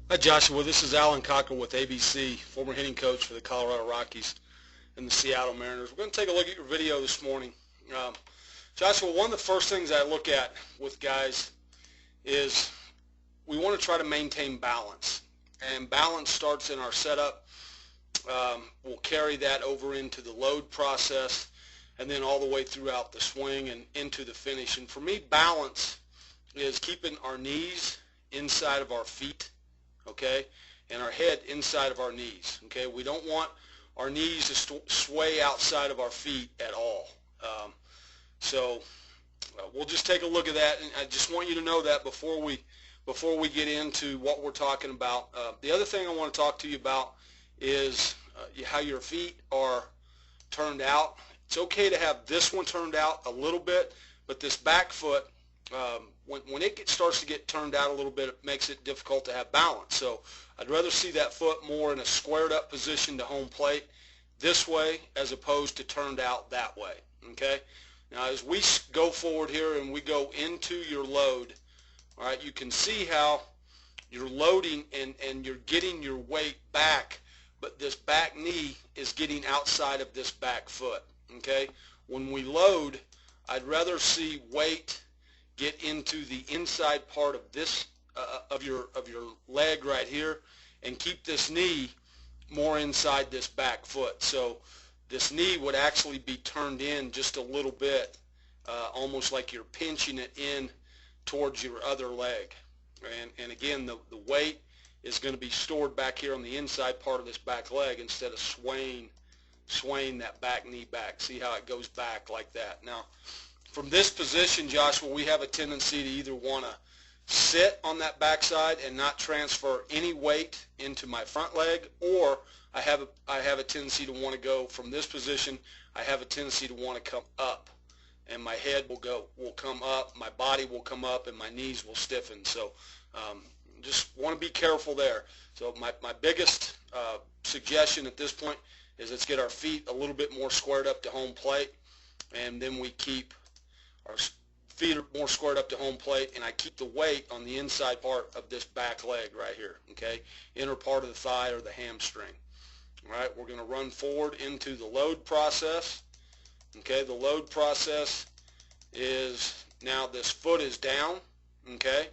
Hi Joshua, this is Alan Cocker with ABC, former hitting coach for the Colorado Rockies and the Seattle Mariners. We're going to take a look at your video this morning. Joshua, one of the first things I look at with guys is we want to try to maintain balance. And balance starts in our setup. We'll carry that over into the load process and then all the way throughout the swing and into the finish. And for me, balance is keeping our knees inside of our feet, okay, and our head inside of our knees, okay. We don't want our knees to sway outside of our feet at all. We'll just take a look at that, and I just want you to know that before we get into what we're talking about. The other thing I want to talk to you about is how your feet are turned out. It's okay to have this one turned out a little bit, but this back foot, when it starts to get turned out a little bit, it makes it difficult to have balance. So I'd rather see that foot more in a squared up position to home plate this way as opposed to turned out that way, okay? Now as we go forward here and we go into your load, all right, you can see how you're loading and you're getting your weight back, but this back knee is getting outside of this back foot, okay? When we load, I'd rather see weight get into the inside part of this of your leg right here and keep this knee more inside this back foot. So this knee would actually be turned in just a little bit, almost like you're pinching it in towards your other leg. And again, the weight is going to be stored back here on the inside part of this back leg instead of swaying that back knee back. See how it goes back like that. Now, from this position, Joshua, we have a tendency to either want to sit on that backside and not transfer any weight into my front leg, or I have a tendency to want to go from this position. I have a tendency to want to come up, and my head will come up, my body will come up, and my knees will stiffen. So just want to be careful there. So my biggest suggestion at this point is let's get our feet a little bit more squared up to home plate, and then we keep our feet are more squared up to home plate, and I keep the weight on the inside part of this back leg right here, okay, inner part of the thigh or the hamstring. All right, we're going to run forward into the load process. Okay, the load process is now this foot is down, okay,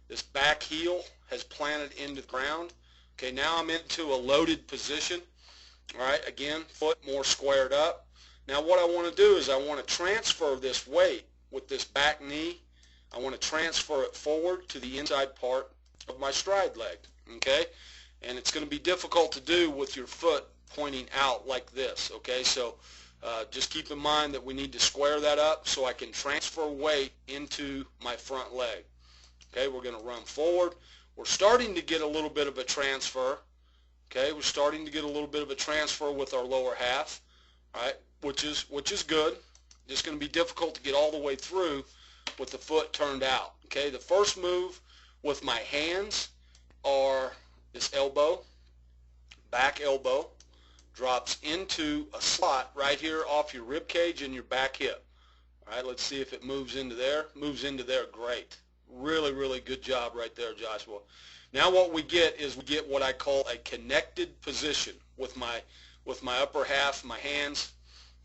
this back heel has planted into the ground. Okay, now I'm into a loaded position. All right, again, foot more squared up. Now what I want to do is I want to transfer this weight with this back knee. I want to transfer it forward to the inside part of my stride leg, okay? And it's going to be difficult to do with your foot pointing out like this, okay? So just keep in mind that we need to square that up so I can transfer weight into my front leg. Okay, we're going to run forward. We're starting to get a little bit of a transfer, okay? We're starting to get a little bit of a transfer with our lower half, all right, which is good. It's going to be difficult to get all the way through with the foot turned out. Okay, the first move with my hands are this elbow, back elbow, drops into a slot right here off your rib cage and your back hip. All right, let's see if it moves into there. Moves into there, great. Really, really good job right there, Joshua. Now what we get is we get what I call a connected position with my upper half, my hands.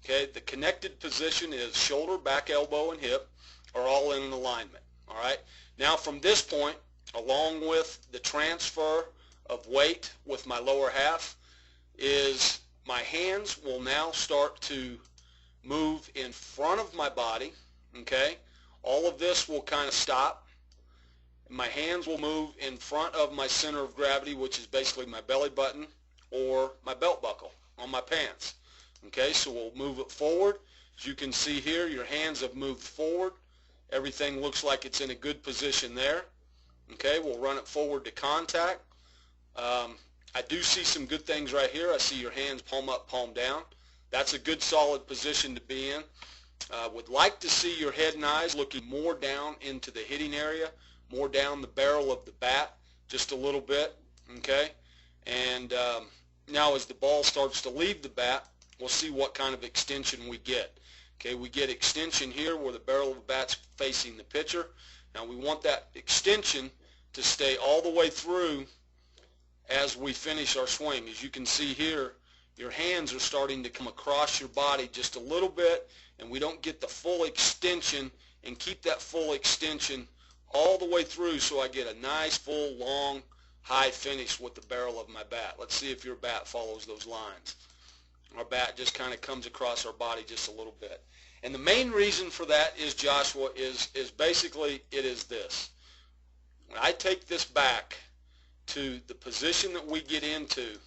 Okay, the connected position is shoulder, back elbow, and hip are all in an alignment. All right. Now from this point, along with the transfer of weight with my lower half, is my hands will now start to move in front of my body. Okay, all of this will kind of stop. My hands will move in front of my center of gravity, which is basically my belly button or my belt buckle on my pants. Okay, so we'll move it forward. As you can see here, your hands have moved forward. Everything looks like it's in a good position there. Okay, we'll run it forward to contact. I do see some good things right here. I see your hands palm up, palm down. That's a good solid position to be in. Would like to see your head and eyes looking more down into the hitting area, more down the barrel of the bat, just a little bit. Okay, and now as the ball starts to leave the bat, we'll see what kind of extension we get. Okay, we get extension here where the barrel of the bat's facing the pitcher. Now we want that extension to stay all the way through as we finish our swing. As you can see here, your hands are starting to come across your body just a little bit, and we don't get the full extension, and keep that full extension all the way through so I get a nice, full, long, high finish with the barrel of my bat. Let's see if your bat follows those lines. Our bat just kind of comes across our body just a little bit. And the main reason for that is, Joshua, is basically it is this. When I take this back to the position that we get into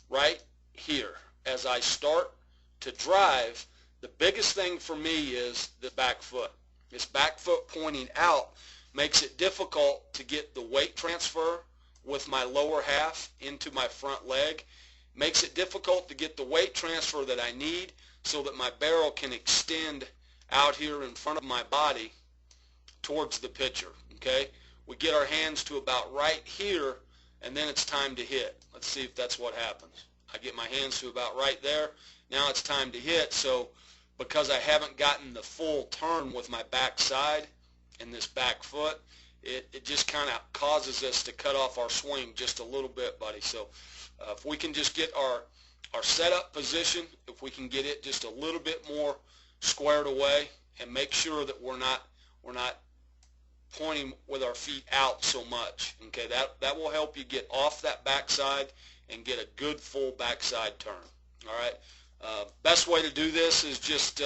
right here, as I start to drive, the biggest thing for me is the back foot. This back foot pointing out makes it difficult to get the weight transfer with my lower half into my front leg. Makes it difficult to get the weight transfer that I need so that my barrel can extend out here in front of my body towards the pitcher. Okay? We get our hands to about right here, and then it's time to hit. Let's see if that's what happens. I get my hands to about right there. Now it's time to hit. So because I haven't gotten the full turn with my back side and this back foot, it just kind of causes us to cut off our swing just a little bit, buddy. So if we can just get our setup position, if we can get it just a little bit more squared away, and make sure that we're not pointing with our feet out so much, okay, that will help you get off that backside and get a good full backside turn. All right. Best way to do this is just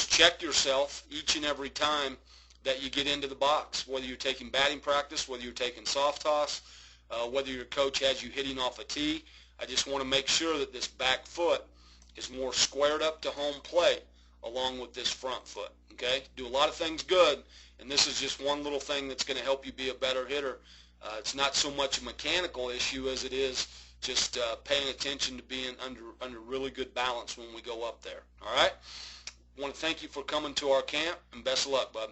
check yourself each and every time that you get into the box, whether you're taking batting practice, whether you're taking soft toss, whether your coach has you hitting off a tee. I just want to make sure that this back foot is more squared up to home plate along with this front foot. Okay? Do a lot of things good, and this is just one little thing that's going to help you be a better hitter. It's not so much a mechanical issue as it is just paying attention to being under really good balance when we go up there. All right? I want to thank you for coming to our camp, and best of luck, bud.